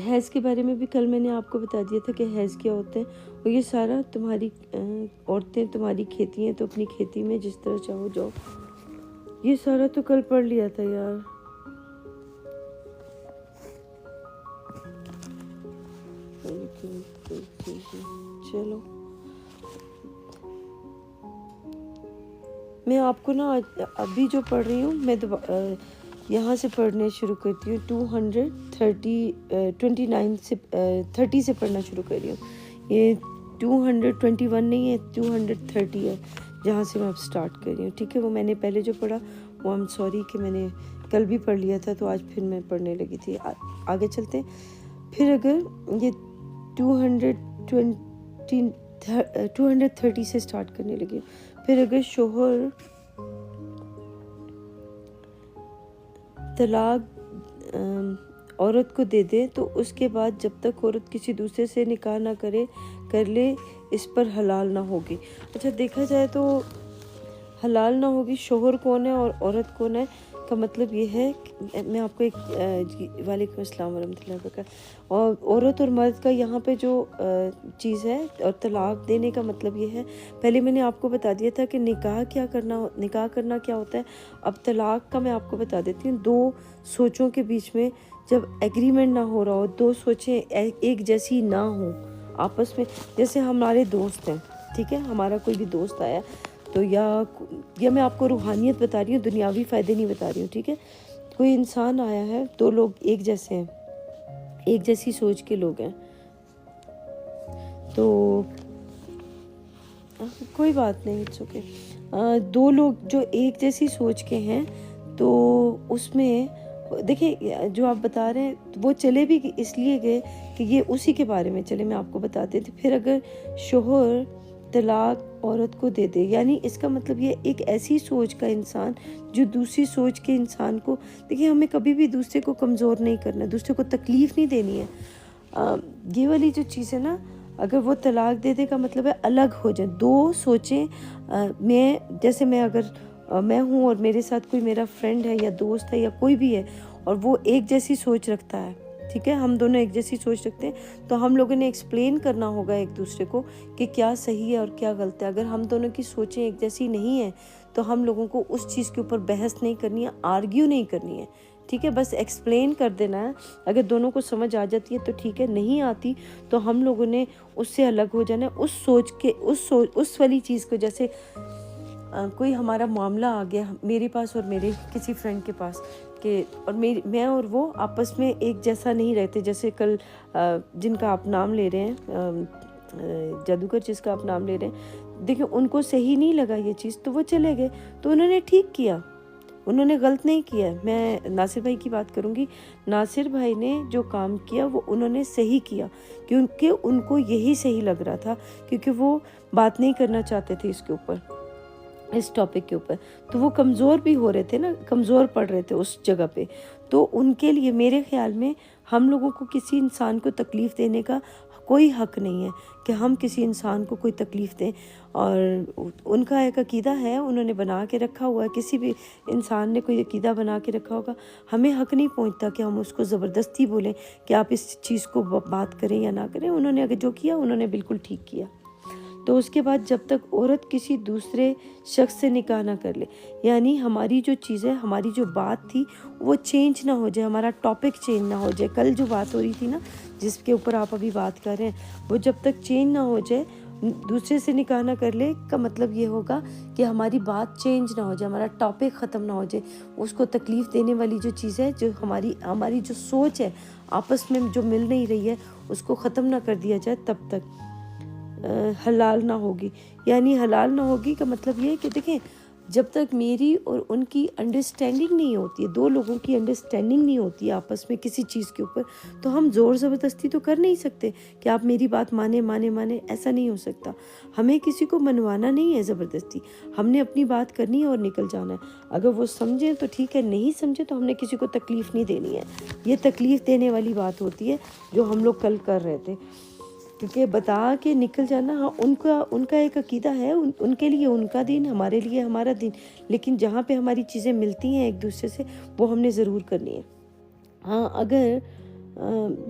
حیض کے بارے میں بھی کل میں نے آپ کو بتا دیا تھا کہ حیض کیا ہوتا ہے، اور یہ سارا تمہاری عورتیں تمہاری کھیتی ہیں تو اپنی کھیتی میں جس طرح چاہو جاؤ، یہ سارا تو کل پڑھ لیا تھا یار۔ چلو میں آپ کو نا ابھی جو پڑھ رہی ہوں میں یہاں سے پڑھنے شروع کرتی ہوں 229 سے 30 سے پڑھنا شروع کر رہی ہوں۔ یہ 221 نہیں ہے، 230 ہے جہاں سے میں اب سٹارٹ کر رہی ہوں، ٹھیک ہے؟ وہ میں نے پہلے جو پڑھا وہ I'm sorry کہ میں نے کل بھی پڑھ لیا تھا تو آج پھر میں پڑھنے لگی تھی۔ آگے چلتے ہیں۔ پھر اگر یہ 230 سے سٹارٹ کرنے لگی، پھر اگر شوہر طلاق عورت کو دے دے تو اس کے بعد جب تک عورت کسی دوسرے سے نکاح نہ کر لے اس پر حلال نہ ہوگی۔ اچھا دیکھا جائے تو حلال نہ ہوگی، شوہر کون ہے اور عورت کون ہے کا مطلب یہ ہے کہ میں آپ کو ایک وعلیکم السلام ورحمۃ اللہ وبرکاتہ، اور عورت اور مرد کا یہاں پہ جو چیز ہے اور طلاق دینے کا مطلب یہ ہے، پہلے میں نے آپ کو بتا دیا تھا کہ نکاح کرنا کیا ہوتا ہے۔ اب طلاق کا میں آپ کو بتا دیتی ہوں۔ دو سوچوں کے بیچ میں جب ایگریمنٹ نہ ہو رہا ہو، دو سوچیں ایک جیسی نہ ہوں آپس میں، جیسے ہمارے دوست ہیں، ٹھیک ہے، ہمارا کوئی بھی دوست آیا تو یا میں آپ کو روحانیت بتا رہی ہوں، دنیاوی فائدے نہیں بتا رہی ہوں، ٹھیک ہے؟ کوئی انسان آیا ہے، دو لوگ ایک جیسے ہیں، ایک جیسی سوچ کے لوگ ہیں، تو کوئی بات نہیں، اٹس اوکے۔ دو لوگ جو ایک جیسی سوچ کے ہیں تو اس میں دیکھیں جو آپ بتا رہے ہیں وہ چلے بھی اس لیے گئے کہ یہ اسی کے بارے میں چلے، میں آپ کو بتاتے تھے۔ پھر اگر شوہر طلاق عورت کو دے دے، یعنی اس کا مطلب یہ ایک ایسی سوچ کا انسان جو دوسری سوچ کے انسان کو، دیکھیں ہمیں کبھی بھی دوسرے کو کمزور نہیں کرنا، دوسرے کو تکلیف نہیں دینی ہے۔ یہ والی جو چیز ہے نا، اگر وہ طلاق دے دے کا مطلب ہے الگ ہو جائیں، دو سوچیں۔ جیسے اگر میں ہوں اور میرے ساتھ کوئی میرا فرینڈ ہے یا دوست ہے یا کوئی بھی ہے اور وہ ایک جیسی سوچ رکھتا ہے، ٹھیک ہے، ہم دونوں ایک جیسی سوچ رکھتے ہیں تو ہم لوگوں نے ایکسپلین کرنا ہوگا ایک دوسرے کو کہ کیا صحیح ہے اور کیا غلط ہے۔ اگر ہم دونوں کی سوچیں ایک جیسی نہیں ہیں تو ہم لوگوں کو اس چیز کے اوپر بحث نہیں کرنی ہے، آرگیو نہیں کرنی ہے، ٹھیک ہے، بس ایکسپلین کر دینا ہے۔ اگر دونوں کو سمجھ آ جاتی ہے تو ٹھیک ہے، نہیں آتی تو ہم لوگوں نے اس سے الگ ہو جانا ہے، اس سوچ کے اس والی چیز کو، جیسے کوئی ہمارا معاملہ آ گیا میرے پاس اور میرے کسی فرینڈ کے پاس کہ اور میں اور وہ آپس میں ایک جیسا نہیں رہتے، جیسے کل جن کا آپ نام لے رہے ہیں، جادوگر جس کا آپ نام لے رہے ہیں، دیکھیں ان کو صحیح نہیں لگا یہ چیز تو وہ چلے گئے، تو انہوں نے ٹھیک کیا، انہوں نے غلط نہیں کیا۔ میں ناصر بھائی کی بات کروں گی، ناصر بھائی نے جو کام کیا وہ انہوں نے صحیح کیا، کیونکہ ان کو یہی صحیح لگ رہا تھا، کیونکہ وہ بات نہیں کرنا چاہتے تھے اس کے اوپر، اس ٹاپک کے اوپر، تو وہ کمزور بھی ہو رہے تھے نا، کمزور پڑ رہے تھے اس جگہ پہ، تو ان کے لیے میرے خیال میں ہم لوگوں کو کسی انسان کو تکلیف دینے کا کوئی حق نہیں ہے کہ ہم کسی انسان کو کوئی تکلیف دیں، اور ان کا ایک عقیدہ ہے، انہوں نے بنا کے رکھا ہوا ہے، کسی بھی انسان نے کوئی عقیدہ بنا کے رکھا ہوگا، ہمیں حق نہیں پہنچتا کہ ہم اس کو زبردستی بولیں کہ آپ اس چیز کو بات کریں یا نہ کریں۔ انہوں نے اگر جو کیا انہوں نے بالکل ٹھیک کیا۔ تو اس کے بعد جب تک عورت کسی دوسرے شخص سے نکاح نہ کر لے، یعنی ہماری جو چیزیں، ہماری جو بات تھی وہ چینج نہ ہو جائے، ہمارا ٹاپک چینج نہ ہو جائے، کل جو بات ہو رہی تھی نا جس کے اوپر آپ ابھی بات کر رہے ہیں، وہ جب تک چینج نہ ہو جائے، دوسرے سے نکاح نہ کر لے کا مطلب یہ ہوگا کہ ہماری بات چینج نہ ہو جائے، ہمارا ٹاپک ختم نہ ہو جائے، اس کو تکلیف دینے والی جو چیز ہے، جو ہماری جو سوچ ہے آپس میں جو مل نہیں رہی ہے، اس کو ختم نہ کر دیا جائے، تب تک حلال نہ ہوگی۔ یعنی حلال نہ ہوگی کا مطلب یہ ہے کہ دیکھیں جب تک میری اور ان کی انڈرسٹینڈنگ نہیں ہوتی ہے، دو لوگوں کی انڈرسٹینڈنگ نہیں ہوتی ہے آپس میں کسی چیز کے اوپر، تو ہم زور زبردستی تو کر نہیں سکتے کہ آپ میری بات مانے، ایسا نہیں ہو سکتا۔ ہمیں کسی کو منوانا نہیں ہے زبردستی، ہم نے اپنی بات کرنی ہے اور نکل جانا ہے۔ اگر وہ سمجھیں تو ٹھیک ہے، نہیں سمجھے تو ہم نے کسی کو تکلیف نہیں دینی ہے۔ یہ تکلیف دینے والی بات ہوتی ہے جو ہم لوگ کل کر رہے تھے، کیونکہ بتا کے نکل جانا، ہاں ان کا ایک عقیدہ ہے، ان کے لیے ان کا دین، ہمارے لیے ہمارا دین، لیکن جہاں پہ ہماری چیزیں ملتی ہیں ایک دوسرے سے وہ ہم نے ضرور کرنی ہے۔ ہاں اگر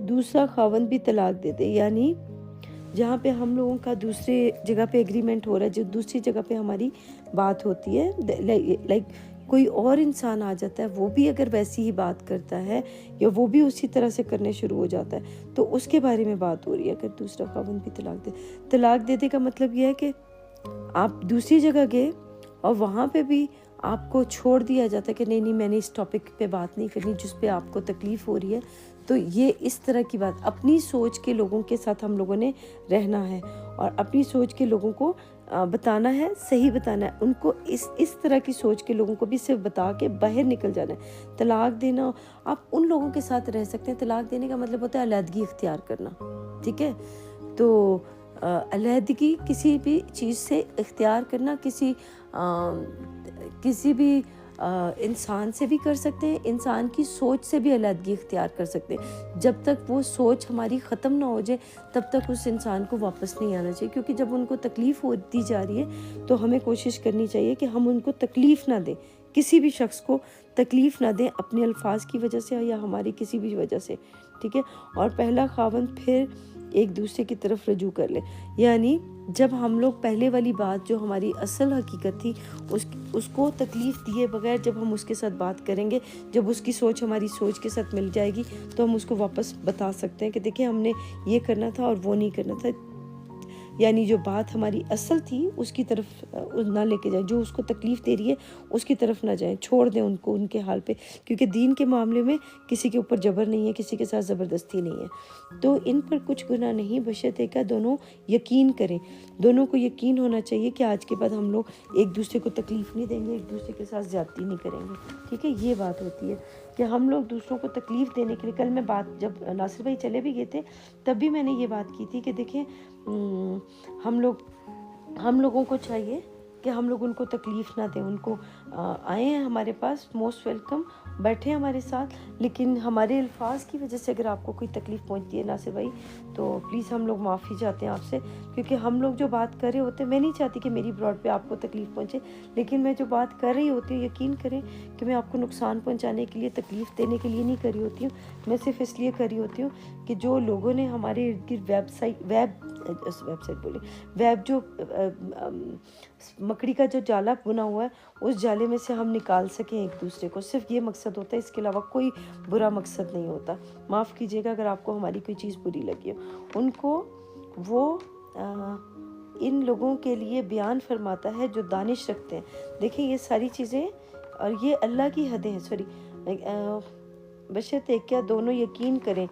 دوسرا خاوند بھی طلاق دے دے، یعنی جہاں پہ ہم لوگوں کا دوسرے جگہ پہ ایگریمنٹ ہو رہا ہے، جو دوسری جگہ پہ ہماری بات ہوتی ہے، لائک کوئی اور انسان آ جاتا ہے، وہ بھی اگر ویسی ہی بات کرتا ہے یا وہ بھی اسی طرح سے کرنے شروع ہو جاتا ہے، تو اس کے بارے میں بات ہو رہی ہے۔ اگر دوسرا خاوند بھی طلاق دینے کا مطلب یہ ہے کہ آپ دوسری جگہ گئے اور وہاں پہ بھی آپ کو چھوڑ دیا جاتا ہے کہ نہیں میں نے اس ٹاپک پہ بات نہیں کرنی جس پہ آپ کو تکلیف ہو رہی ہے۔ تو یہ اس طرح کی بات، اپنی سوچ کے لوگوں کے ساتھ ہم لوگوں نے رہنا ہے اور اپنی سوچ کے لوگوں کو بتانا ہے، صحیح بتانا ہے ان کو، اس طرح کی سوچ کے لوگوں کو بھی صرف بتا کے باہر نکل جانا ہے۔ طلاق دینا، آپ ان لوگوں کے ساتھ رہ سکتے ہیں، طلاق دینے کا مطلب ہوتا ہے علیحدگی اختیار کرنا، ٹھیک ہے؟ تو علیحدگی کسی بھی چیز سے اختیار کرنا، کسی بھی انسان سے بھی کر سکتے ہیں، انسان کی سوچ سے بھی علیحدگی اختیار کر سکتے ہیں۔ جب تک وہ سوچ ہماری ختم نہ ہو جائے تب تک اس انسان کو واپس نہیں آنا چاہیے، کیونکہ جب ان کو تکلیف ہوتی جا رہی ہے تو ہمیں کوشش کرنی چاہیے کہ ہم ان کو تکلیف نہ دیں، کسی بھی شخص کو تکلیف نہ دیں اپنے الفاظ کی وجہ سے یا ہماری کسی بھی وجہ سے، ٹھیک ہے؟ اور پہلا خاوند پھر ایک دوسرے کی طرف رجوع کر لے، یعنی جب ہم لوگ پہلے والی بات جو ہماری اصل حقیقت تھی اس کو تکلیف دیے بغیر جب ہم اس کے ساتھ بات کریں گے، جب اس کی سوچ ہماری سوچ کے ساتھ مل جائے گی تو ہم اس کو واپس بتا سکتے ہیں کہ دیکھیں ہم نے یہ کرنا تھا اور وہ نہیں کرنا تھا، یعنی جو بات ہماری اصل تھی اس کی طرف نہ لے کے جائیں، جو اس کو تکلیف دے رہی ہے اس کی طرف نہ جائیں، چھوڑ دیں ان کو ان کے حال پہ، کیونکہ دین کے معاملے میں کسی کے اوپر جبر نہیں ہے، کسی کے ساتھ زبردستی نہیں ہے، تو ان پر کچھ گناہ نہیں، بشرطے کہ دونوں یقین کریں، دونوں کو یقین ہونا چاہیے کہ آج کے بعد ہم لوگ ایک دوسرے کو تکلیف نہیں دیں گے، ایک دوسرے کے ساتھ زیادتی نہیں کریں گے، ٹھیک ہے؟ یہ بات ہوتی ہے کہ ہم لوگ دوسروں کو تکلیف دینے کے لیے، کل میں بات جب ناصر بھائی چلے بھی گئے تھے تب بھی میں نے یہ بات کی تھی کہ دیکھیں ہم لوگوں کو چاہیے کہ ہم لوگ ان کو تکلیف نہ دیں، ان کو آئے ہیں ہمارے پاس، موسٹ ویلکم، بیٹھے ہمارے ساتھ، لیکن ہمارے الفاظ کی وجہ سے اگر آپ کو کوئی تکلیف پہنچتی ہے ناصر بھائی تو پلیز ہم لوگ معافی چاہتے ہیں آپ سے، کیونکہ ہم لوگ جو بات کر رہے ہوتے ہیں، میں نہیں چاہتی کہ میری براڈ پہ آپ کو تکلیف پہنچے، لیکن میں جو بات کر رہی ہوتی ہوں یقین کریں کہ میں آپ کو نقصان پہنچانے کے لیے، تکلیف دینے کے لیے نہیں کر رہی ہوتی ہوں، میں صرف اس لیے کر رہی ہوتی ہوں کہ جو لوگوں نے ہمارے ارد گرد ویب جو مکڑی کا جو جالا بنا ہوا ہے اس جالے میں سے ہم نکال سکیں ایک دوسرے کو، صرف یہ مقصد ہوتا ہے، اس کے علاوہ کوئی برا مقصد نہیں ہوتا۔ معاف کیجیے گا اگر آپ کو ہماری کوئی چیز بری لگی ہو، ان کو وہ ان لوگوں کے لیے بیان فرماتا ہے جو دانش رکھتے ہیں۔ دیکھیں یہ ساری چیزیں اور یہ اللہ کی حدیں ہیں، بشرطے کیا دونوں یقین کریں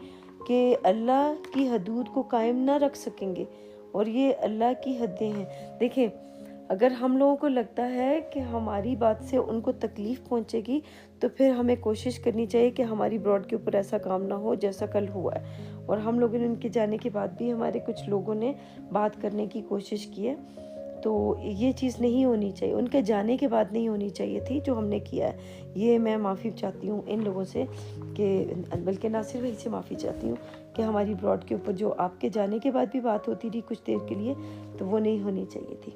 کہ اللہ کی حدود کو قائم نہ رکھ سکیں گے، اور یہ اللہ کی حدیں ہیں۔ دیکھیں اگر ہم لوگوں کو لگتا ہے کہ ہماری بات سے ان کو تکلیف پہنچے گی تو پھر ہمیں کوشش کرنی چاہیے کہ ہماری براڈ کے اوپر ایسا کام نہ ہو جیسا کل ہوا ہے، اور ہم لوگوں نے ان کے جانے کے بعد بھی ہمارے کچھ لوگوں نے بات کرنے کی کوشش کی ہے، تو یہ چیز نہیں ہونی چاہیے، ان کے جانے کے بعد نہیں ہونی چاہیے تھی جو ہم نے کیا ہے۔ یہ میں معافی چاہتی ہوں ان لوگوں سے، کہ بلکہ ناصر بھائی سے معافی چاہتی ہوں کہ ہماری براڈ کے اوپر جو آپ کے جانے کے بعد بھی بات ہوتی تھی کچھ دیر کے لیے، تو وہ نہیں ہونی چاہیے تھی،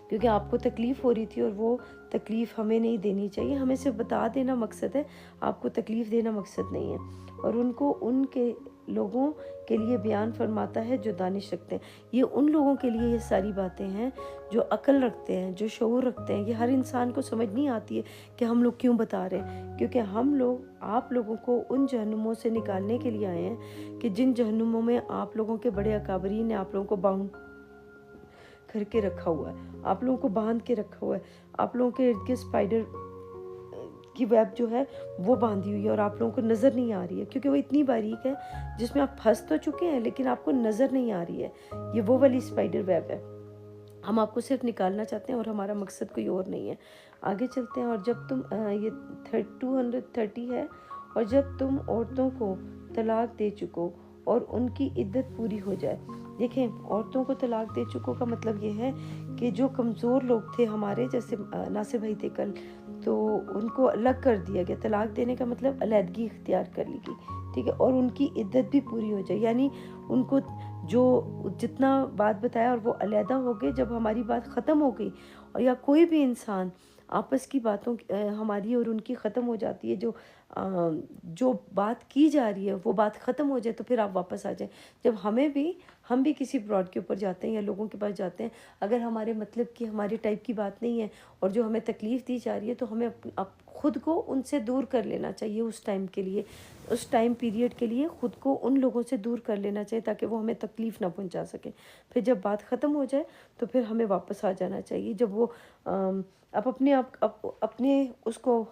کیونکہ آپ کو تکلیف ہو رہی تھی اور وہ تکلیف ہمیں نہیں دینی چاہیے، ہمیں صرف بتا دینا مقصد ہے، آپ کو تکلیف دینا مقصد نہیں ہے، اور ان کو ان کے لوگوں کے لیے بیان فرماتا ہے جو دانش رکھتے ہیں۔ یہ ان لوگوں کے لیے یہ ساری باتیں ہیں جو عقل رکھتے ہیں، جو شعور رکھتے ہیں، یہ ہر انسان کو سمجھ نہیں آتی ہے کہ ہم لوگ کیوں بتا رہے ہیں، کیونکہ ہم لوگ آپ لوگوں کو ان جہنموں سے نکالنے کے لیے آئے ہیں کہ جن جہنموں میں آپ لوگوں کے بڑے اکابرین نے آپ لوگوں کو باؤنڈ کر کے رکھا ہوا ہے، آپ لوگوں کو باندھ کے رکھا ہوا ہے، آپ لوگوں کے ارد گرد اسپائڈر کی ویب جو ہے وہ باندھی ہوئی ہے اور آپ لوگوں کو نظر نہیں آ رہی ہے، کیونکہ وہ اتنی باریک ہے جس میں آپ پھنس تو چکے ہیں لیکن آپ کو نظر نہیں آ رہی ہے، یہ وہ والی اسپائڈر ویب ہے، ہم آپ کو صرف نکالنا چاہتے ہیں اور ہمارا مقصد کوئی اور نہیں ہے۔ آگے چلتے ہیں، اور جب تم یہ 230 ہے، اور جب تم عورتوں کو طلاق دے چکو اور ان کی عدت پوری ہو جائے۔ دیکھیں عورتوں کو طلاق دے چکو کا مطلب یہ ہے کہ جو کمزور لوگ تھے ہمارے، جیسے ناصر بھائی تھے کل، تو ان کو الگ کر دیا گیا، طلاق دینے کا مطلب علیحدگی اختیار کر لی گئی، ٹھیک ہے، اور ان کی عدت بھی پوری ہو جائے، یعنی ان کو جو جتنا بات بتایا اور وہ علیحدہ ہو گئے، جب ہماری بات ختم ہو گئی اور یا کوئی بھی انسان آپس کی باتوں ہماری اور ان کی ختم ہو جاتی ہے، جو بات کی جا رہی ہے وہ بات ختم ہو جائے تو پھر آپ واپس آ جائیں۔ جب ہم بھی کسی براڈ کے اوپر جاتے ہیں یا لوگوں کے پاس جاتے ہیں، اگر ہمارے مطلب کی ہمارے ٹائپ کی بات نہیں ہے اور جو ہمیں تکلیف دی جا رہی ہے، تو ہمیں خود کو ان سے دور کر لینا چاہیے اس ٹائم کے لیے، اس ٹائم پیریڈ کے لیے خود کو ان لوگوں سے دور کر لینا چاہیے تاکہ وہ ہمیں تکلیف نہ پہنچا سکیں۔ پھر جب بات ختم ہو جائے تو پھر ہمیں واپس آ جانا چاہیے۔ جب وہ آپ اپنے اس کو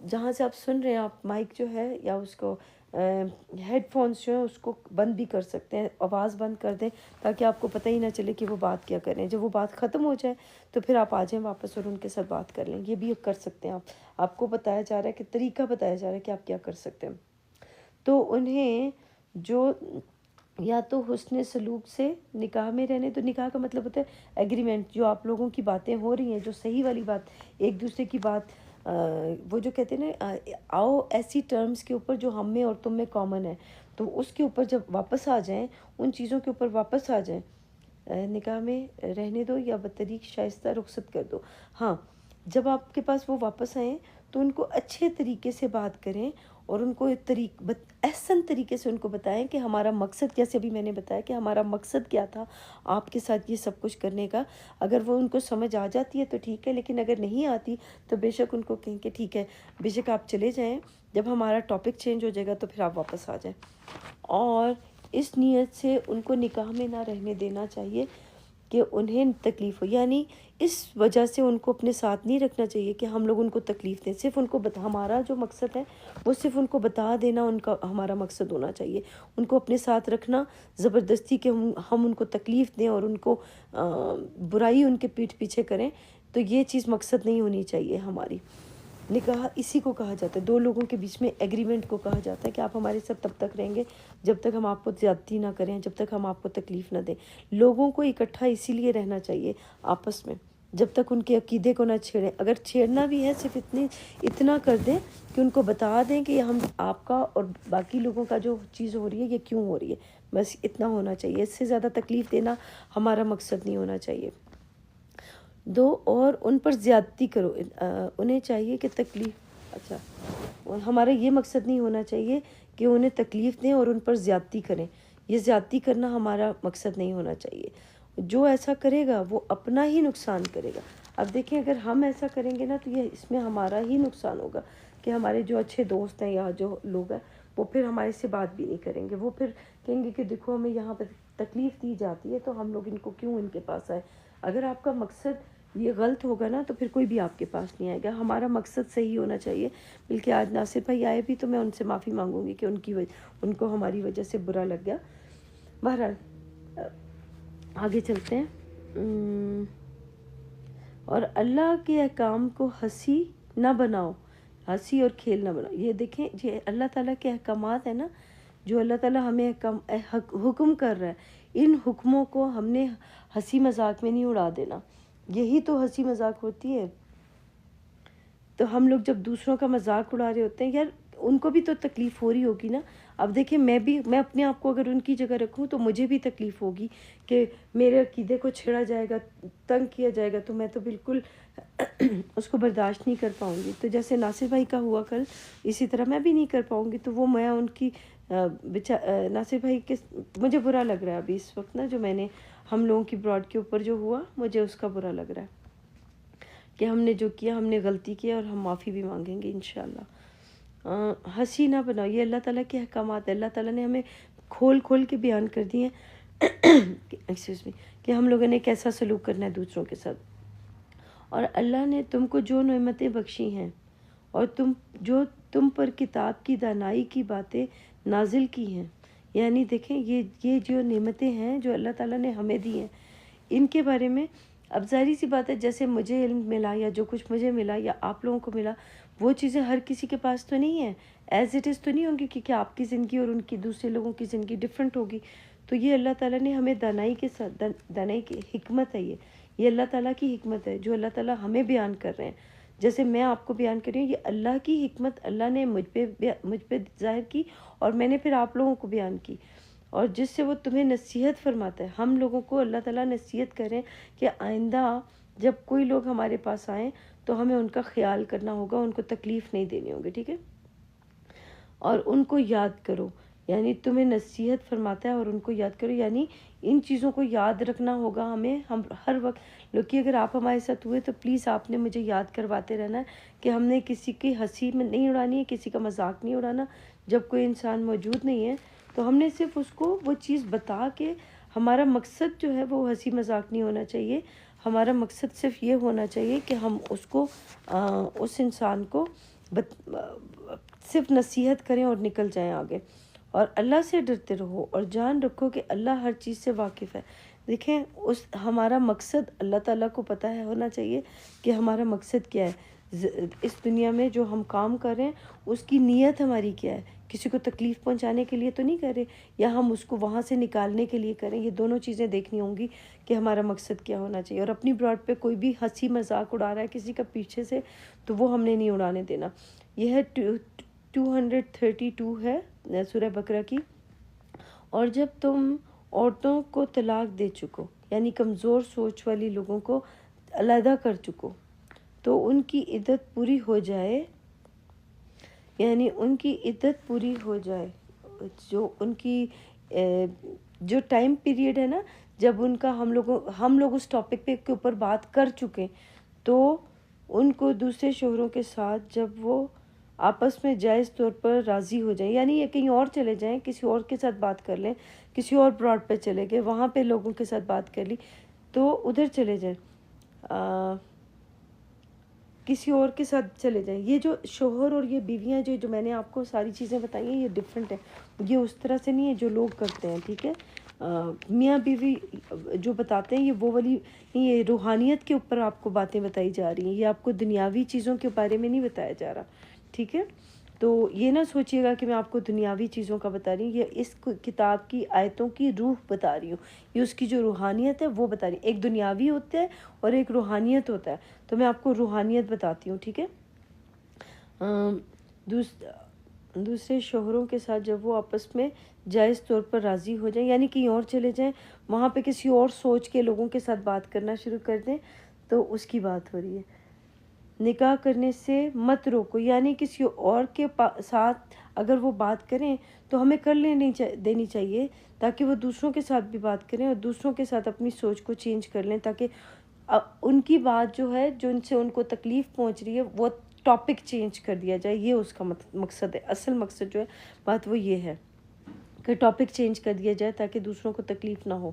جہاں سے آپ سن رہے ہیں، آپ مائک جو ہے یا اس کو ہیڈ فونس جو ہیں اس کو بند بھی کر سکتے ہیں، آواز بند کر دیں تاکہ آپ کو پتہ ہی نہ چلے کہ وہ بات کیا کر رہے ہیں۔ جب وہ بات ختم ہو جائے تو پھر آپ آ جائیں واپس اور ان کے ساتھ بات کر لیں، یہ بھی کر سکتے ہیں آپ کو بتایا جا رہا ہے کہ طریقہ بتایا جا رہا ہے کہ آپ کیا کر سکتے ہیں۔ تو انہیں جو یا تو حسن سلوک سے نکاح میں رہنے، تو نکاح کا مطلب ہوتا ہے ایگریمنٹ، جو آپ لوگوں کی باتیں ہو رہی ہیں، جو صحیح والی بات، ایک دوسرے کی بات، وہ جو کہتے ہیں نا آؤ ایسی ٹرمز کے اوپر جو ہم میں اور تم میں کامن ہے، تو اس کے اوپر جب واپس آ جائیں، ان چیزوں کے اوپر واپس آ جائیں، نکاح میں رہنے دو یا بطریق شائستہ رخصت کر دو۔ ہاں، جب آپ کے پاس وہ واپس آئیں تو ان کو اچھے طریقے سے بات کریں اور ان کو احسن طریقے سے ان کو بتائیں کہ ہمارا مقصد، جیسے ابھی میں نے بتایا کہ ہمارا مقصد کیا تھا آپ کے ساتھ یہ سب کچھ کرنے کا۔ اگر وہ ان کو سمجھ آ جاتی ہے تو ٹھیک ہے، لیکن اگر نہیں آتی تو بے شک ان کو کہیں کہ ٹھیک ہے، بے شک آپ چلے جائیں، جب ہمارا ٹاپک چینج ہو جائے گا تو پھر آپ واپس آ جائیں۔ اور اس نیت سے ان کو نکاح میں نہ رہنے دینا چاہیے کہ انہیں تکلیف ہو، یعنی اس وجہ سے ان کو اپنے ساتھ نہیں رکھنا چاہیے کہ ہم لوگ ان کو تکلیف دیں۔ صرف ان کو ہمارا جو مقصد ہے وہ صرف ان کو بتا دینا ان کا ہمارا مقصد ہونا چاہیے۔ ان کو اپنے ساتھ رکھنا زبردستی کہ ہم ان کو تکلیف دیں اور ان کو برائی ان کے پیٹھ پیچھے کریں، تو یہ چیز مقصد نہیں ہونی چاہیے ہماری۔ نکاح اسی کو کہا جاتا ہے، دو لوگوں کے بیچ میں ایگریمنٹ کو کہا جاتا ہے کہ آپ ہمارے ساتھ تب تک رہیں گے جب تک ہم آپ کو زیادتی نہ کریں، جب تک ہم آپ کو تکلیف نہ دیں۔ لوگوں کو اکٹھا اسی لیے رہنا چاہیے آپس میں، جب تک ان کے عقیدے کو نہ چھیڑیں۔ اگر چھیڑنا بھی ہے صرف اتنا کر دیں کہ ان کو بتا دیں کہ ہم آپ کا اور باقی لوگوں کا جو چیز ہو رہی ہے یہ کیوں ہو رہی ہے، بس اتنا ہونا چاہیے۔ اس سے زیادہ تکلیف دینا ہمارا مقصد نہیں ہونا چاہیے۔ دو اور ان پر زیادتی کرو، انہیں چاہیے کہ ہمارا یہ مقصد نہیں ہونا چاہیے کہ انہیں تکلیف دیں اور ان پر زیادتی کریں، یہ زیادتی کرنا ہمارا مقصد نہیں ہونا چاہیے۔ جو ایسا کرے گا وہ اپنا ہی نقصان کرے گا۔ اب دیکھیں، اگر ہم ایسا کریں گے نا تو یہ اس میں ہمارا ہی نقصان ہوگا کہ ہمارے جو اچھے دوست ہیں یا جو لوگ ہیں وہ پھر ہمارے سے بات بھی نہیں کریں گے، وہ پھر کہیں گے کہ دیکھو ہمیں یہاں پہ تکلیف دی جاتی ہے تو ہم لوگ ان کو کیوں ان کے پاس آئے۔ اگر آپ کا مقصد یہ غلط ہوگا نا تو پھر کوئی بھی آپ کے پاس نہیں آئے گا۔ ہمارا مقصد صحیح ہونا چاہیے۔ بلکہ آج ناصر بھائی آئے بھی تو میں ان سے معافی مانگوں گی کہ ان کو ہماری وجہ سے برا لگ گیا۔ بہرحال آگے چلتے ہیں۔ اور اللہ کے احکام کو ہنسی نہ بناؤ، ہنسی اور کھیل نہ بناؤ۔ یہ دیکھیں، یہ اللہ تعالیٰ کے احکامات ہیں نا، جو اللہ تعالیٰ ہمیں حکم کر رہا ہے، ان حکموں کو ہم نے ہنسی مذاق میں نہیں اڑا دینا۔ یہی تو ہنسی مذاق ہوتی ہے۔ تو ہم لوگ جب دوسروں کا مذاق اڑا رہے ہوتے ہیں، یار ان کو بھی تو تکلیف ہو رہی ہوگی نا۔ اب دیکھیں، میں اپنے آپ کو اگر ان کی جگہ رکھوں تو مجھے بھی تکلیف ہوگی کہ میرے عقیدے کو چھیڑا جائے گا، تنگ کیا جائے گا، تو میں تو بالکل اس کو برداشت نہیں کر پاؤں گی۔ تو جیسے ناصر بھائی کا ہوا کل، اسی طرح میں بھی نہیں کر پاؤں گی۔ تو وہ میں ان کی ناصر بھائی کے مجھے برا لگ رہا ہے ابھی اس وقت نا، جو میں نے ہم لوگوں کی براڈ کے اوپر جو ہوا، مجھے اس کا برا لگ رہا ہے کہ ہم نے جو کیا، ہم نے غلطی کی اور ہم معافی بھی مانگیں گے انشاءاللہ۔ ہنسی نہ بناؤ، یہ اللہ تعالیٰ کے احکامات ہے۔ اللہ تعالیٰ نے ہمیں کھول کے بیان کر دیے ہیں کہ ہم لوگوں نے کیسا سلوک کرنا ہے دوسروں کے ساتھ۔ اور اللہ نے تم کو جو نعمتیں بخشی ہیں اور تم پر کتاب کی دانائی کی باتیں نازل کی ہیں، یعنی دیکھیں یہ جو نعمتیں ہیں جو اللہ تعالیٰ نے ہمیں دی ہیں، ان کے بارے میں اب ظاہری سی بات ہے، جیسے مجھے علم ملا یا جو کچھ مجھے ملا یا آپ لوگوں کو ملا، وہ چیزیں ہر کسی کے پاس تو نہیں ہیں، ایز اٹ از تو نہیں ہوں گی، کیونکہ آپ کی زندگی اور ان کی دوسرے لوگوں کی زندگی ڈیفرنٹ ہوگی۔ تو یہ اللہ تعالیٰ نے ہمیں دانائی کے ساتھ، دانائی کی حکمت ہے، یہ اللہ تعالیٰ کی حکمت ہے جو اللہ تعالیٰ ہمیں بیان کر رہے ہیں۔ جیسے میں آپ کو بیان کر رہی ہوں، یہ اللہ کی حکمت اللہ نے مجھ پہ ظاہر کی اور میں نے پھر آپ لوگوں کو بیان کی، اور جس سے وہ تمہیں نصیحت فرماتا ہے۔ ہم لوگوں کو اللہ تعالیٰ نصیحت کریں کہ آئندہ جب کوئی لوگ ہمارے پاس آئیں تو ہمیں ان کا خیال کرنا ہوگا، ان کو تکلیف نہیں دینی ہوگی، ٹھیک ہے؟ اور ان کو یاد کرو، یعنی تمہیں نصیحت فرماتا ہے اور ان کو یاد کرو، یعنی ان چیزوں کو یاد رکھنا ہوگا ہمیں، ہم ہر وقت لوکی اگر آپ ہمارے ساتھ ہوئے تو پلیز آپ نے مجھے یاد کرواتے رہنا ہے کہ ہم نے کسی کی ہنسی میں نہیں اڑانی ہے، کسی کا مذاق نہیں اڑانا۔ جب کوئی انسان موجود نہیں ہے تو ہم نے صرف اس کو وہ چیز بتا کے، ہمارا مقصد جو ہے وہ ہنسی مذاق نہیں ہونا چاہیے، ہمارا مقصد صرف یہ ہونا چاہیے کہ ہم اس کو اس انسان کو صرف نصیحت کریں اور نکل جائیں آگے۔ اور اللہ سے ڈرتے رہو اور جان رکھو کہ اللہ ہر چیز سے واقف ہے۔ دیکھیں ہمارا مقصد اللہ تعالیٰ کو پتہ ہے، ہونا چاہیے کہ ہمارا مقصد کیا ہے اس دنیا میں، جو ہم کام کر رہے ہیں اس کی نیت ہماری کیا ہے، کسی کو تکلیف پہنچانے کے لیے تو نہیں کر رہے، یا ہم اس کو وہاں سے نکالنے کے لیے کریں۔ یہ دونوں چیزیں دیکھنی ہوں گی کہ ہمارا مقصد کیا ہونا چاہیے۔ اور اپنی براڈ پہ کوئی بھی ہنسی مذاق اڑا رہا ہے کسی کا پیچھے سے، تو وہ ہم نے نہیں اڑانے دینا۔ یہ ہے 232 ہے سورہ بقرہ کی۔ اور جب تم عورتوں کو طلاق دے چکو، یعنی کمزور سوچ والی لوگوں کو علیحدہ کر چکو، تو ان کی عدت پوری ہو جائے، یعنی ان کی عدت پوری ہو جائے، جو ان کی جو ٹائم پیریڈ ہے نا، جب ان کا ہم لوگ اس ٹاپک پہ کے اوپر بات کر چکے، تو ان کو دوسرے شوہروں کے ساتھ جب وہ آپس میں جائز طور پر راضی ہو جائیں، یعنی یہ کہیں اور چلے جائیں، کسی اور کے ساتھ بات کر لیں، کسی اور براڈ پہ چلے گئے، وہاں پہ لوگوں کے ساتھ بات کر لی، تو ادھر چلے جائیں، کسی اور کے ساتھ چلے جائیں۔ یہ جو شوہر اور یہ بیویاں جو میں نے آپ کو ساری چیزیں بتائی ہیں، یہ ڈیفرنٹ ہے، یہ اس طرح سے نہیں ہے جو لوگ کرتے ہیں، ٹھیک ہے؟ میاں بیوی جو بتاتے ہیں یہ وہ والی نہیں، یہ روحانیت کے اوپر آپ کو باتیں بتائی جا رہی ہیں، یہ آپ کو دنیاوی چیزوں کے بارے میں نہیں بتایا جا رہا، ٹھیک ہے؟ تو یہ نہ سوچیے گا کہ میں آپ کو دنیاوی چیزوں کا بتا رہی ہوں، یہ اس کتاب کی آیتوں کی روح بتا رہی ہوں، یہ اس کی جو روحانیت ہے وہ بتا رہی ہوں۔ ایک دنیاوی ہوتا ہے اور ایک روحانیت ہوتا ہے، تو میں آپ کو روحانیت بتاتی ہوں، ٹھیک ہے؟ دوسرے شوہروں کے ساتھ جب وہ آپس میں جائز طور پر راضی ہو جائیں، یعنی کہیں اور چلے جائیں، وہاں پہ کسی اور سوچ کے لوگوں کے ساتھ بات کرنا شروع کر دیں، تو اس کی بات ہو رہی ہے۔ نکاح کرنے سے مت روکو، یعنی کسی اور کے ساتھ اگر وہ بات کریں تو ہمیں کر دینی چاہیے، تاکہ وہ دوسروں کے ساتھ بھی بات کریں اور دوسروں کے ساتھ اپنی سوچ کو چینج کر لیں، تاکہ ان کی بات جو ہے، جو ان سے ان کو تکلیف پہنچ رہی ہے، وہ ٹاپک چینج کر دیا جائے۔ یہ اس کا مقصد ہے، اصل مقصد جو ہے بات وہ یہ ہے کہ ٹاپک چینج کر دیا جائے تاکہ دوسروں کو تکلیف نہ ہو۔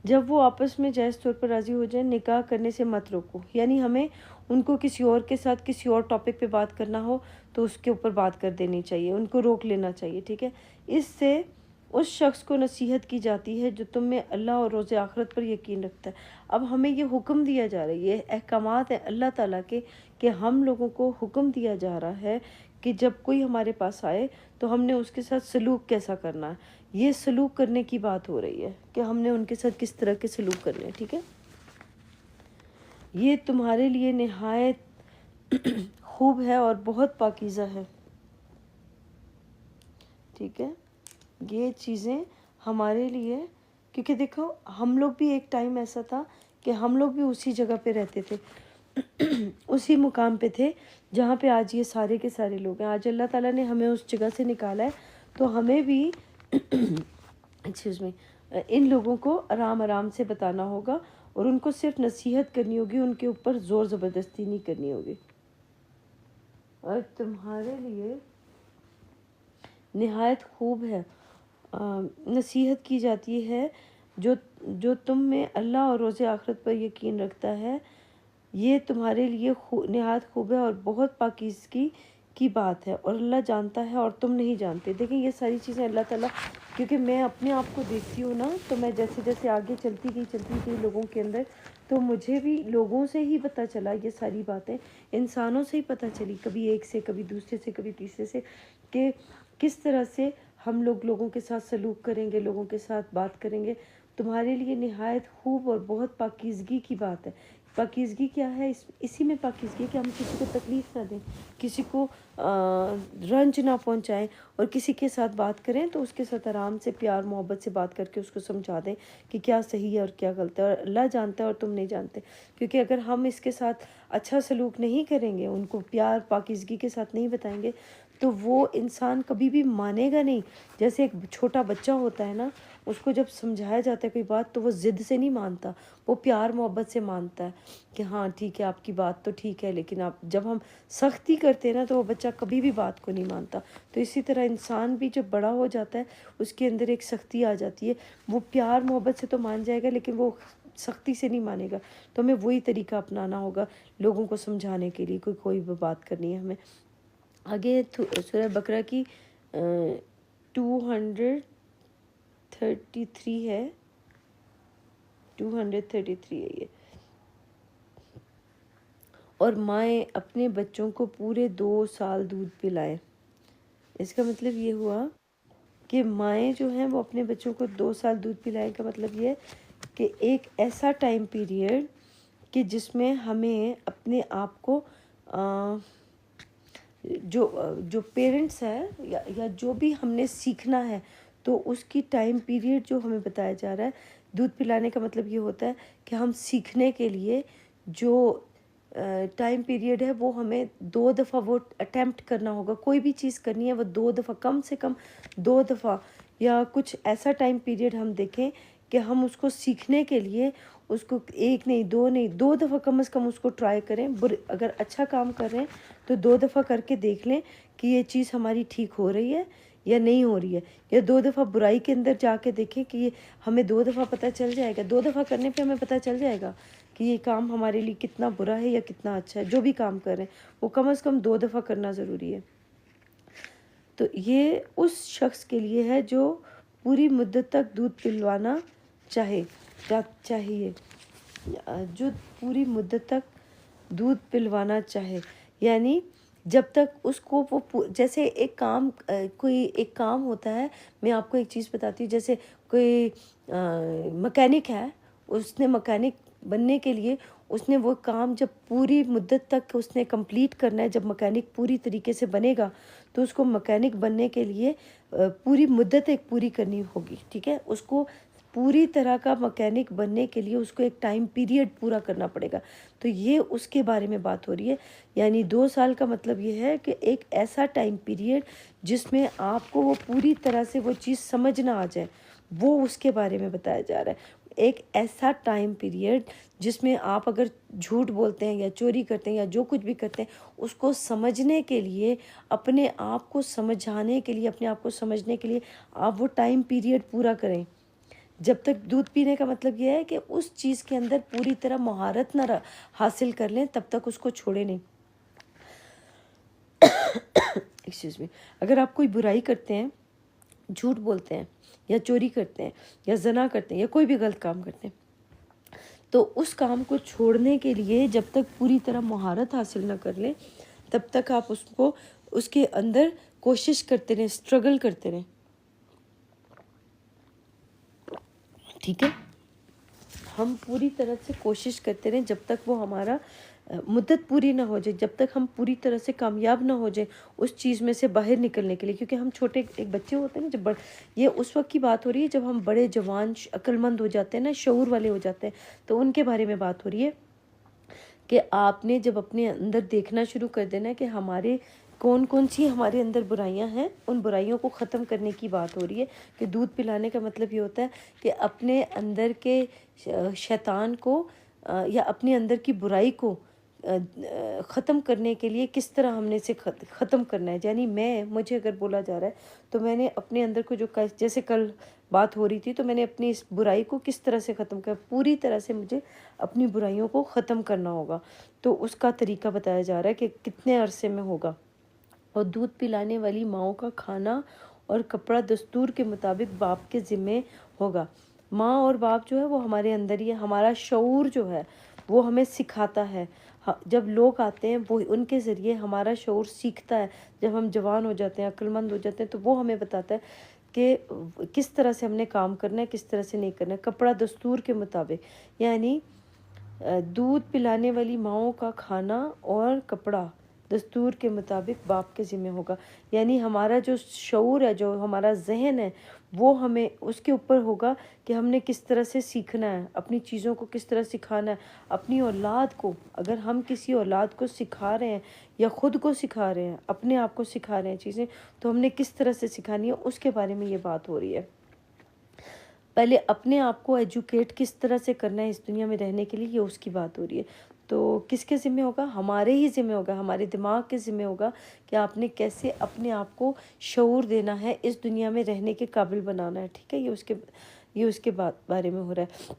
جب وہ آپس میں جائز طور پر راضی ہو جائیں، نکاح کرنے سے مت روکو، یعنی ہمیں ان کو کسی اور کے ساتھ کسی اور ٹاپک پہ بات کرنا ہو تو اس کے اوپر بات کر دینی چاہیے، ان کو روک لینا چاہیے، ٹھیک ہے؟ اس سے اس شخص کو نصیحت کی جاتی ہے جو تم میں اللہ اور روز آخرت پر یقین رکھتا ہے۔ اب ہمیں یہ حکم دیا جا رہا ہے، یہ احکامات ہیں اللہ تعالیٰ کے، کہ ہم لوگوں کو حکم دیا جا رہا ہے کہ جب کوئی ہمارے پاس آئے تو ہم نے اس کے ساتھ سلوک کیسا کرنا ہے۔ یہ سلوک کرنے کی بات ہو رہی ہے کہ ہم نے ان کے ساتھ کس طرح کے سلوک کرنے ہیں، ٹھیک ہے؟ یہ تمہارے لیے نہایت خوب ہے اور بہت پاکیزہ ہے، ٹھیک ہے؟ یہ چیزیں ہمارے لیے، کیونکہ دیکھو ہم لوگ بھی ایک ٹائم ایسا تھا کہ ہم لوگ بھی اسی جگہ پہ رہتے تھے، اسی مقام پہ تھے جہاں پہ آج یہ سارے کے سارے لوگ ہیں۔ آج اللہ تعالیٰ نے ہمیں اس جگہ سے نکالا ہے، تو ہمیں بھی ایکسکیوز می ان لوگوں کو آرام آرام سے بتانا ہوگا اور ان کو صرف نصیحت کرنی ہوگی، ان کے اوپر زور زبردستی نہیں کرنی ہوگی۔ اور تمہارے لیے نہایت خوب ہے، نصیحت کی جاتی ہے جو تم میں اللہ اور روز آخرت پر یقین رکھتا ہے، یہ تمہارے لیے نہایت خوب ہے اور بہت پاکیزگی کی بات ہے، اور اللہ جانتا ہے اور تم نہیں جانتے۔ دیکھیں یہ ساری چیزیں اللہ تعالیٰ، کیونکہ میں اپنے آپ کو دیکھتی ہوں نا، تو میں جیسے جیسے آگے چلتی گئی لوگوں کے اندر، تو مجھے بھی لوگوں سے ہی پتہ چلا، یہ ساری باتیں انسانوں سے ہی پتہ چلی، کبھی ایک سے، کبھی دوسرے سے، کبھی تیسرے سے، کہ کس طرح سے ہم لوگوں کے ساتھ سلوک کریں گے، لوگوں کے ساتھ بات کریں گے۔ تمہارے لیے نہایت خوب اور بہت پاکیزگی کی بات ہے۔ پاکیزگی کیا ہے؟ اسی میں پاکیزگی ہے کہ ہم کسی کو تکلیف نہ دیں، کسی کو رنج نہ پہنچائیں، اور کسی کے ساتھ بات کریں تو اس کے ساتھ آرام سے پیار محبت سے بات کر کے اس کو سمجھا دیں کہ کیا صحیح ہے اور کیا غلط ہے، اور اللہ جانتا ہے اور تم نہیں جانتے. کیونکہ اگر ہم اس کے ساتھ اچھا سلوک نہیں کریں گے، ان کو پیار پاکیزگی کے ساتھ نہیں بتائیں گے، تو وہ انسان کبھی بھی مانے گا نہیں. جیسے ایک چھوٹا بچہ ہوتا ہے نا، اس کو جب سمجھایا جاتا ہے کوئی بات تو وہ ضد سے نہیں مانتا، وہ پیار محبت سے مانتا ہے کہ ہاں ٹھیک ہے آپ کی بات تو ٹھیک ہے. لیکن جب ہم سختی کرتے ہیں نا تو وہ بچہ کبھی بھی بات کو نہیں مانتا. تو اسی طرح انسان بھی جب بڑا ہو جاتا ہے اس کے اندر ایک سختی آ جاتی ہے، وہ پیار محبت سے تو مان جائے گا لیکن وہ سختی سے نہیں مانے گا. تو ہمیں وہی طریقہ اپنانا ہوگا لوگوں کو سمجھانے کے لیے. کوئی بھی بات کرنی ہے ہمیں. آگے سورہ بقرہ کی 233 ہے، 233 ہے یہ. اور مائیں اپنے بچوں کو پورے 2 سال دودھ پلائیں. اس کا مطلب یہ ہوا کہ مائیں جو ہیں وہ اپنے بچوں کو 2 سال دودھ پلائیں کا مطلب یہ ہے کہ ایک ایسا ٹائم پیریڈ کہ جس میں ہمیں اپنے آپ کو جو پیرنٹس ہے یا جو بھی ہم نے سیکھنا ہے تو اس کی ٹائم پیریڈ جو ہمیں بتایا جا رہا ہے. دودھ پلانے کا مطلب یہ ہوتا ہے کہ ہم سیکھنے کے لیے جو ٹائم پیریڈ ہے وہ ہمیں 2 دفعہ وہ اٹیمپٹ کرنا ہوگا. کوئی بھی چیز کرنی ہے وہ 2 دفعہ، کم سے کم 2 دفعہ، یا کچھ ایسا ٹائم پیریڈ ہم دیکھیں کہ ہم اس کو سیکھنے کے لیے اس کو 1 نہیں 2 نہیں 2 دفعہ کم از کم اس کو ٹرائی کریں. اگر اچھا کام کر رہے ہیں تو 2 دفعہ کر کے دیکھ لیں کہ یہ چیز ہماری ٹھیک ہو رہی ہے یا نہیں ہو رہی ہے. یا 2 دفعہ برائی کے اندر جا کے دیکھیں کہ یہ ہمیں 2 دفعہ پتہ چل جائے گا. 2 دفعہ کرنے پہ ہمیں پتہ چل جائے گا کہ یہ کام ہمارے لیے کتنا برا ہے یا کتنا اچھا ہے. جو بھی کام کر رہے ہیں وہ کم از کم 2 دفعہ کرنا ضروری ہے. تو یہ اس شخص کے لیے ہے جو پوری مدت تک دودھ پلوانا چاہیے، جو پوری مدت تک دودھ پلوانا چاہے. یعنی جب تک اس کو وہ جیسے کوئی ایک کام ہوتا ہے. میں آپ کو ایک چیز بتاتی ہوں. جیسے کوئی مکینک ہے، اس نے مکینک بننے کے لیے اس نے وہ کام جب پوری مدت تک اس نے کمپلیٹ کرنا ہے. جب مکینک پوری طریقے سے بنے گا تو اس کو مکینک بننے کے لیے پوری مدت ایک پوری کرنی ہوگی. ٹھیک ہے، اس کو پوری طرح کا مکینک بننے کے لیے اس کو ایک ٹائم پیریڈ پورا کرنا پڑے گا. تو یہ اس کے بارے میں بات ہو رہی ہے. یعنی 2 سال کا مطلب یہ ہے کہ ایک ایسا ٹائم پیریڈ جس میں آپ کو وہ پوری طرح سے وہ چیز سمجھ نہ آ جائے، وہ اس کے بارے میں بتایا جا رہا ہے. ایک ایسا ٹائم پیریڈ جس میں آپ اگر جھوٹ بولتے ہیں یا چوری کرتے ہیں یا جو کچھ بھی کرتے ہیں اس کو سمجھنے کے لیے، اپنے آپ کو سمجھانے کے لیے، اپنے آپ کو سمجھنے کے لیے آپ وہ ٹائم پیریڈ پورا کریں. جب تک دودھ پینے کا مطلب یہ ہے کہ اس چیز کے اندر پوری طرح مہارت نہ حاصل کر لیں تب تک اس کو چھوڑے نہیں. Excuse me. اگر آپ کوئی برائی کرتے ہیں، جھوٹ بولتے ہیں یا چوری کرتے ہیں یا زنا کرتے ہیں یا کوئی بھی غلط کام کرتے ہیں، تو اس کام کو چھوڑنے کے لیے جب تک پوری طرح مہارت حاصل نہ کر لیں تب تک آپ اس کے اندر کوشش کرتے رہیں، اسٹرگل کرتے رہیں. ٹھیک ہے، ہم پوری طرح سے کوشش کرتے رہیں جب تک وہ ہمارا مدت پوری نہ ہو جائے، جب تک ہم پوری طرح سے کامیاب نہ ہو جائیں اس چیز میں سے باہر نکلنے کے لیے. کیونکہ ہم چھوٹے ایک بچے ہوتے ہیں نا، جب یہ اس وقت کی بات ہو رہی ہے جب ہم بڑے جوان عقل مند ہو جاتے ہیں نا، شعور والے ہو جاتے ہیں، تو ان کے بارے میں بات ہو رہی ہے کہ آپ نے جب اپنے اندر دیکھنا شروع کر دینا کہ ہمارے کون سی ہمارے اندر برائیاں ہیں، ان برائیوں کو ختم کرنے کی بات ہو رہی ہے. کہ دودھ پلانے کا مطلب یہ ہوتا ہے کہ اپنے اندر کے شیطان کو یا اپنے اندر کی برائی کو ختم کرنے کے لیے کس طرح ہم نے اسے ختم کرنا ہے. یعنی مجھے اگر بولا جا رہا ہے تو میں نے اپنے اندر کو جیسے کل بات ہو رہی تھی، تو میں نے اپنی اس برائی کو کس طرح سے ختم کیا، پوری طرح سے مجھے اپنی برائیوں کو ختم کرنا ہوگا. تو اس کا طریقہ بتایا جا رہا ہے کہ کتنے عرصے میں ہوگا. اور دودھ پلانے والی ماؤں کا کھانا اور کپڑا دستور کے مطابق باپ کے ذمے ہوگا. ماں اور باپ جو ہے وہ ہمارے اندر ہی ہے. ہمارا شعور جو ہے وہ ہمیں سکھاتا ہے. جب لوگ آتے ہیں وہ ان کے ذریعے ہمارا شعور سیکھتا ہے. جب ہم جوان ہو جاتے ہیں، عقل مند ہو جاتے ہیں، تو وہ ہمیں بتاتا ہے کہ کس طرح سے ہم نے کام کرنا ہے، کس طرح سے نہیں کرنا ہے. کپڑا دستور کے مطابق، یعنی دودھ پلانے والی ماؤں کا کھانا اور کپڑا دستور کے مطابق باپ کے ذمہ ہوگا. یعنی ہمارا جو شعور ہے، جو ہمارا ذہن ہے، وہ ہمیں اس کے اوپر ہوگا کہ ہم نے کس طرح سے سیکھنا ہے، اپنی چیزوں کو کس طرح سکھانا ہے. اپنی اولاد کو، اگر ہم کسی اولاد کو سکھا رہے ہیں یا خود کو سکھا رہے ہیں، اپنے آپ کو سکھا رہے ہیں چیزیں، تو ہم نے کس طرح سے سکھانی ہے، اس کے بارے میں یہ بات ہو رہی ہے. پہلے اپنے آپ کو ایجوکیٹ کس طرح سے کرنا ہے اس دنیا میں رہنے کے لیے، یہ اس کی بات ہو رہی ہے. تو کس کے ذمہ ہوگا؟ ہمارے ہی ذمہ ہوگا، ہمارے دماغ کے ذمہ ہوگا کہ آپ نے کیسے اپنے آپ کو شعور دینا ہے، اس دنیا میں رہنے کے قابل بنانا ہے. ٹھیک ہے، یہ اس کے بارے میں ہو رہا ہے.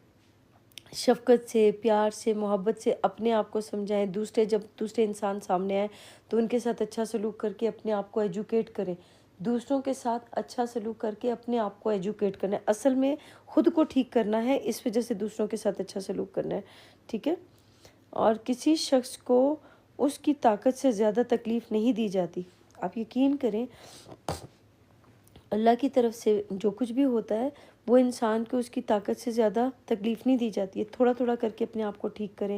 شفقت سے، پیار سے، محبت سے اپنے آپ کو سمجھائیں. جب دوسرے انسان سامنے آئے تو ان کے ساتھ اچھا سلوک کر کے اپنے آپ کو ایجوکیٹ کریں. دوسروں کے ساتھ اچھا سلوک کر کے اپنے آپ کو ایجوکیٹ کرنا ہے. اصل میں خود کو ٹھیک کرنا ہے، اس وجہ سے دوسروں کے ساتھ اچھا سلوک کرنا ہے. ٹھیک ہے. اور کسی شخص کو اس کی طاقت سے زیادہ تکلیف نہیں دی جاتی. آپ یقین کریں، اللہ کی طرف سے جو کچھ بھی ہوتا ہے وہ انسان کو اس کی طاقت سے زیادہ تکلیف نہیں دی جاتی ہے. تھوڑا تھوڑا کر کے اپنے آپ کو ٹھیک کریں.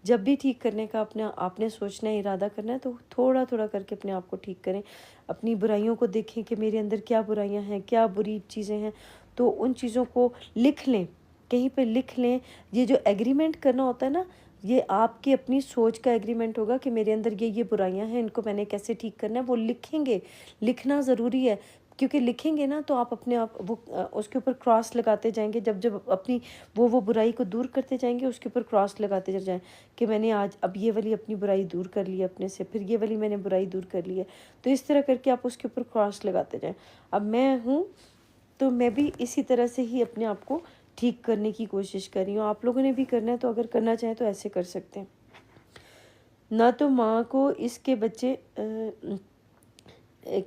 جب بھی ٹھیک کرنے کا آپ نے سوچنا ہے، ارادہ کرنا ہے، تو تھوڑا تھوڑا کر کے اپنے آپ کو ٹھیک کریں. اپنی برائیوں کو دیکھیں کہ میرے اندر کیا برائیاں ہیں، کیا بری چیزیں ہیں، تو ان چیزوں کو لکھ لیں، کہیں پہ لکھ لیں. یہ جو ایگریمنٹ کرنا ہوتا ہے نا، یہ آپ کی اپنی سوچ کا ایگریمنٹ ہوگا کہ میرے اندر یہ برائیاں ہیں، ان کو میں نے کیسے ٹھیک کرنا ہے. وہ لکھیں گے، لکھنا ضروری ہے، کیونکہ لکھیں گے نا تو آپ اپنے آپ وہ اس کے اوپر کراس لگاتے جائیں گے. جب اپنی وہ برائی کو دور کرتے جائیں گے، اس کے اوپر کراس لگاتے جائیں کہ میں نے آج اب یہ والی اپنی برائی دور کر لی اپنے سے، پھر یہ والی میں نے برائی دور کر لی ہے. تو اس طرح کر کے آپ اس کے اوپر کراس لگاتے جائیں. اب میں ہوں تو میں بھی اسی طرح سے ہی اپنے آپ کو ٹھیک کرنے کی کوشش کر رہی ہوں. آپ لوگوں نے بھی کرنا ہے تو اگر کرنا چاہیں تو ایسے کر سکتے ہیں. نہ تو ماں کو اس کے بچے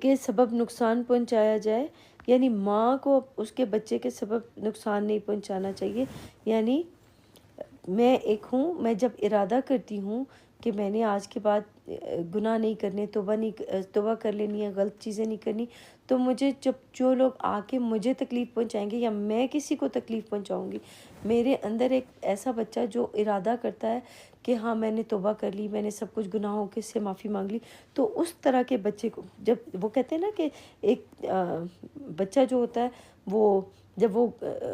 کے سبب نقصان پہنچایا جائے، یعنی ماں کو اس کے بچے کے سبب نقصان نہیں پہنچانا چاہیے. یعنی میں ایک ہوں، میں جب ارادہ کرتی ہوں کہ میں نے آج کے بعد گناہ نہیں کرنے، توبہ کر لینی ہے، غلط چیزیں نہیں کرنی، تو مجھے جب جو لوگ آ کے مجھے تکلیف پہنچائیں گے یا میں کسی کو تکلیف پہنچاؤں گی، میرے اندر ایک ایسا بچہ جو ارادہ کرتا ہے کہ ہاں میں نے توبہ کر لی، میں نے سب کچھ گناہوں کے سے معافی مانگ لی، تو اس طرح کے بچے کو جب وہ کہتے ہیں نا کہ ایک بچہ جو ہوتا ہے وہ جب وہ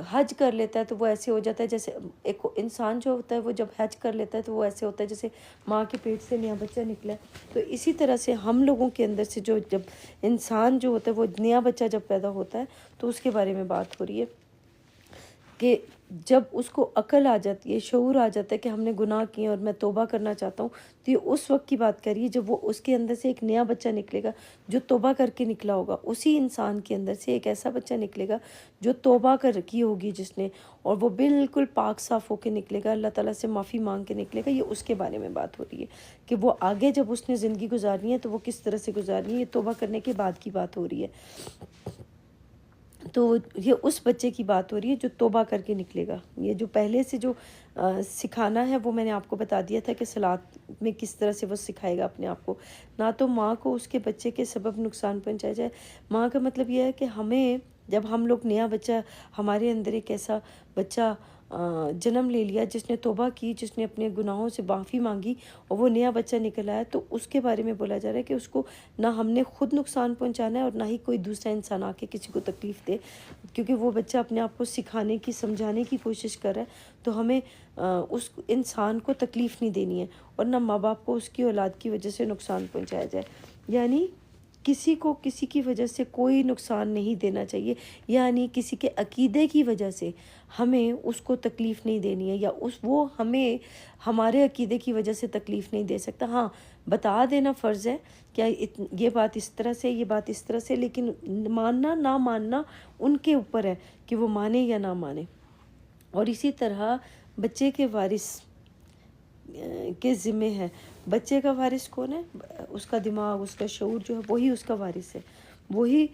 حج کر لیتا ہے تو وہ ایسے ہو جاتا ہے جیسے ایک انسان جو ہوتا ہے وہ جب حج کر لیتا ہے تو وہ ایسے ہوتا ہے جیسے ماں کے پیٹ سے نیا بچہ نکلا ہے. تو اسی طرح سے ہم لوگوں کے اندر سے جب انسان جو ہوتا ہے وہ نیا بچہ جب پیدا ہوتا ہے تو اس کے بارے میں بات ہو رہی ہے کہ جب اس کو عقل آ جاتی ہے، شعور آ جاتا ہے کہ ہم نے گناہ کیے اور میں توبہ کرنا چاہتا ہوں، تو یہ اس وقت کی بات کریے جب وہ اس کے اندر سے ایک نیا بچہ نکلے گا جو توبہ کر کے نکلا ہوگا. اسی انسان کے اندر سے ایک ایسا بچہ نکلے گا جو توبہ کر کی ہوگی جس نے، اور وہ بالکل پاک صاف ہو کے نکلے گا، اللہ تعالیٰ سے معافی مانگ کے نکلے گا. یہ اس کے بارے میں بات ہو رہی ہے کہ وہ آگے جب اس نے زندگی گزارنی ہے تو وہ کس طرح سے گزارنی ہے. یہ توبہ کرنے کے بعد کی بات ہو رہی ہے. تو یہ اس بچے کی بات ہو رہی ہے جو توبہ کر کے نکلے گا. یہ جو پہلے سے جو سکھانا ہے وہ میں نے آپ کو بتا دیا تھا کہ صلاۃ میں کس طرح سے وہ سکھائے گا اپنے آپ کو. نہ تو ماں کو اس کے بچے کے سبب نقصان پہنچایا جائے. ماں کا مطلب یہ ہے کہ ہمیں جب ہم لوگ نیا بچہ، ہمارے اندر ایک ایسا بچہ جنم لے لیا جس نے توبہ کی، جس نے اپنے گناہوں سے معافی مانگی اور وہ نیا بچہ نکل آیا، تو اس کے بارے میں بولا جا رہا ہے کہ اس کو نہ ہم نے خود نقصان پہنچانا ہے اور نہ ہی کوئی دوسرا انسان آ کے کسی کو تکلیف دے، کیونکہ وہ بچہ اپنے آپ کو سکھانے کی، سمجھانے کی کوشش کر رہا ہے. تو ہمیں اس انسان کو تکلیف نہیں دینی ہے اور نہ ماں باپ کو اس کی اولاد کی وجہ سے نقصان پہنچایا جائے. یعنی کسی کو کسی کی وجہ سے کوئی نقصان نہیں دینا چاہیے. یعنی کسی کے عقیدے کی وجہ سے ہمیں اس کو تکلیف نہیں دینی ہے، یا وہ ہمیں ہمارے عقیدے کی وجہ سے تکلیف نہیں دے سکتا. ہاں، بتا دینا فرض ہے کیا یہ بات اس طرح سے، یہ بات اس طرح سے، لیکن ماننا نہ ماننا ان کے اوپر ہے کہ وہ مانے یا نہ مانے. اور اسی طرح بچے کے وارث کے ذمہ ہے. بچے کا وارث کون ہے؟ اس کا دماغ، اس کا شعور جو ہے وہی اس کا وارث ہے، وہی.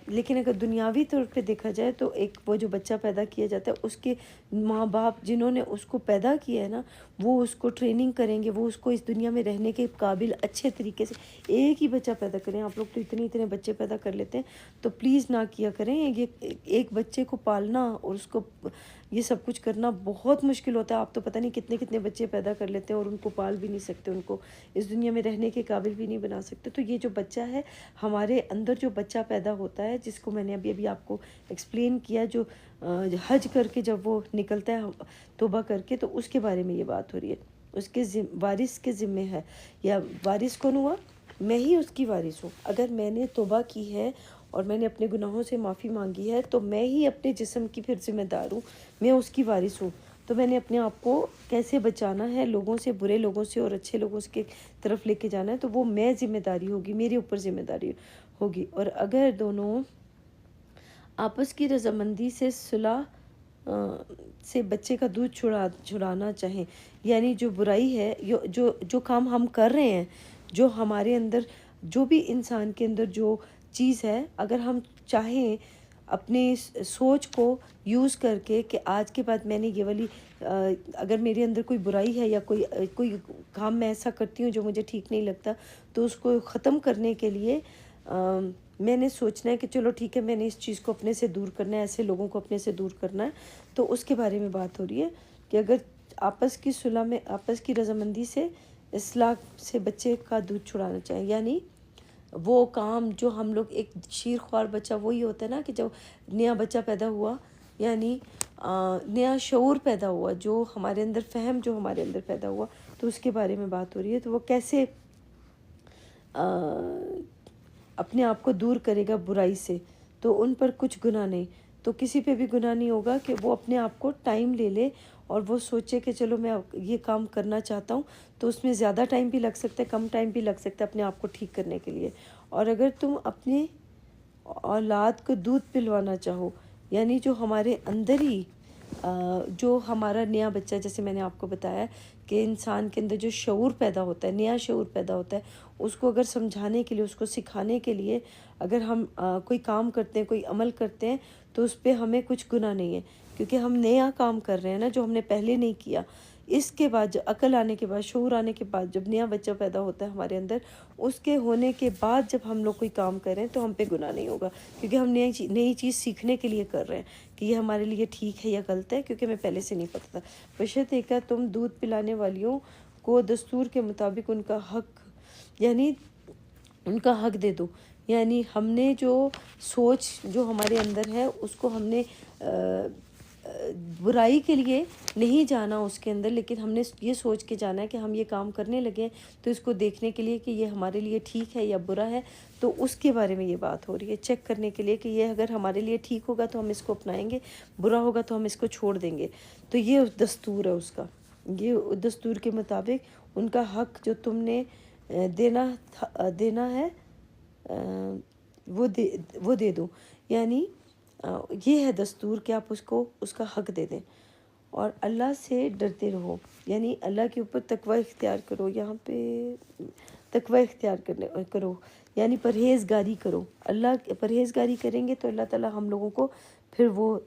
لیکن اگر دنیاوی طور پہ دیکھا جائے تو ایک وہ جو بچہ پیدا کیا جاتا ہے، اس کے ماں باپ جنہوں نے اس کو پیدا کیا ہے نا، وہ اس کو ٹریننگ کریں گے، وہ اس کو اس دنیا میں رہنے کے قابل اچھے طریقے سے. ایک ہی بچہ پیدا کریں. آپ لوگ تو اتنے بچے پیدا کر لیتے ہیں، تو پلیز نہ کیا کریں. یہ ایک بچے کو پالنا اور اس کو یہ سب کچھ کرنا بہت مشکل ہوتا ہے. آپ تو پتہ نہیں کتنے کتنے بچے پیدا کر لیتے ہیں اور ان کو پال بھی نہیں سکتے, ان کو اس دنیا میں رہنے کے قابل بھی نہیں بنا سکتے. تو یہ جو بچہ ہے ہمارے اندر, جو بچہ پیدا ہوتا ہے, جس کو میں نے ابھی آپ کو ایکسپلین کیا, جو حج کر کے جب وہ نکلتا ہے توبہ کر کے, تو اس کے بارے میں یہ بات ہو رہی ہے. اس کے وارث کے ذمے ہے, یا وارث کون ہوا؟ میں ہی اس کی وارث ہوں. اگر میں نے توبہ کی ہے اور میں نے اپنے گناہوں سے معافی مانگی ہے تو میں ہی اپنے جسم کی پھر ذمہ دار ہوں, میں اس کی وارث ہوں. تو میں نے اپنے آپ کو کیسے بچانا ہے لوگوں سے, برے لوگوں سے اور اچھے لوگوں کے طرف لے کے جانا ہے, تو وہ میں ذمہ داری ہوگی, میرے اوپر ذمہ داری ہوگی. اور اگر دونوں آپس کی رضامندی سے صلح سے بچے کا دودھ چھڑانا چاہیں, یعنی جو برائی ہے, جو کام ہم کر رہے ہیں, جو ہمارے اندر, جو بھی انسان کے اندر جو چیز ہے, اگر ہم چاہیں اپنی سوچ کو یوز کر کے کہ آج کے بعد میں نے یہ والی, اگر میرے اندر کوئی برائی ہے یا کوئی کام میں ایسا کرتی ہوں جو مجھے ٹھیک نہیں لگتا, تو اس کو ختم کرنے کے لیے میں نے سوچنا ہے کہ چلو ٹھیک ہے, میں نے اس چیز کو اپنے سے دور کرنا ہے, ایسے لوگوں کو اپنے سے دور کرنا ہے. تو اس کے بارے میں بات ہو رہی ہے کہ اگر آپس کی صلح میں, آپس کی رضامندی سے اصلاح سے بچے کا دودھ چھڑانا چاہیں. یعنی وہ کام جو ہم لوگ, ایک شیر خوار بچہ وہی ہوتا ہے نا, کہ جب نیا بچہ پیدا ہوا, یعنی نیا شعور پیدا ہوا, جو ہمارے اندر فہم جو ہمارے اندر پیدا ہوا, تو اس کے بارے میں بات ہو رہی ہے. تو وہ کیسے اپنے آپ کو دور کرے گا برائی سے. تو ان پر کچھ گناہ نہیں, تو کسی پہ بھی گناہ نہیں ہوگا کہ وہ اپنے آپ کو ٹائم لے لے اور وہ سوچے کہ چلو میں یہ کام کرنا چاہتا ہوں, تو اس میں زیادہ ٹائم بھی لگ سکتا ہے, کم ٹائم بھی لگ سکتا ہے اپنے آپ کو ٹھیک کرنے کے لیے. اور اگر تم اپنی اولاد کو دودھ پلوانا چاہو, یعنی جو ہمارے اندر ہی جو ہمارا نیا بچہ, جیسے میں نے آپ کو بتایا کہ انسان کے اندر جو شعور پیدا ہوتا ہے, نیا شعور پیدا ہوتا ہے, اس کو اگر سمجھانے کے لیے, اس کو سکھانے کے لیے اگر ہم کوئی کام کرتے ہیں, کوئی عمل کرتے ہیں, تو اس پہ ہمیں کچھ گناہ نہیں ہے, کیونکہ ہم نیا کام کر رہے ہیں نا, جو ہم نے پہلے نہیں کیا. اس کے بعد جو عقل آنے کے بعد, شعور آنے کے بعد, جب نیا بچہ پیدا ہوتا ہے ہمارے اندر, اس کے ہونے کے بعد جب ہم لوگ کوئی کام کر رہے ہیں تو ہم پہ گناہ نہیں ہوگا, کیونکہ ہم نئی چیز سیکھنے کے لیے کر رہے ہیں کہ یہ ہمارے لیے ٹھیک ہے یا غلط ہے, کیونکہ ہمیں پہلے سے نہیں پتہ تھا. بشرط ایک ہے تم دودھ پلانے والیوں کو دستور کے مطابق ان کا حق, یعنی ان کا حق دے دو. یعنی ہم نے جو سوچ جو ہمارے اندر ہے, اس کو ہم نے برائی کے لیے نہیں جانا اس کے اندر, لیکن ہم نے یہ سوچ کے جانا ہے کہ ہم یہ کام کرنے لگے تو اس کو دیکھنے کے لیے کہ یہ ہمارے لیے ٹھیک ہے یا برا ہے. تو اس کے بارے میں یہ بات ہو رہی ہے, چیک کرنے کے لیے کہ یہ اگر ہمارے لیے ٹھیک ہوگا تو ہم اس کو اپنائیں گے, برا ہوگا تو ہم اس کو چھوڑ دیں گے. تو یہ دستور ہے اس کا, یہ دستور کے مطابق ان کا حق جو تم نے دینا ہے وہ دے دو. یعنی یہ ہے دستور کہ آپ اس کا حق دے دیں. اور اللہ سے ڈرتے رہو, یعنی اللہ کے اوپر تقوی اختیار کرو. یہاں پہ تقوی اختیار کرو یعنی پرہیزگاری کرو. پرہیزگاری کریں گے تو اللہ تعالی ہم لوگوں کو پھر وہ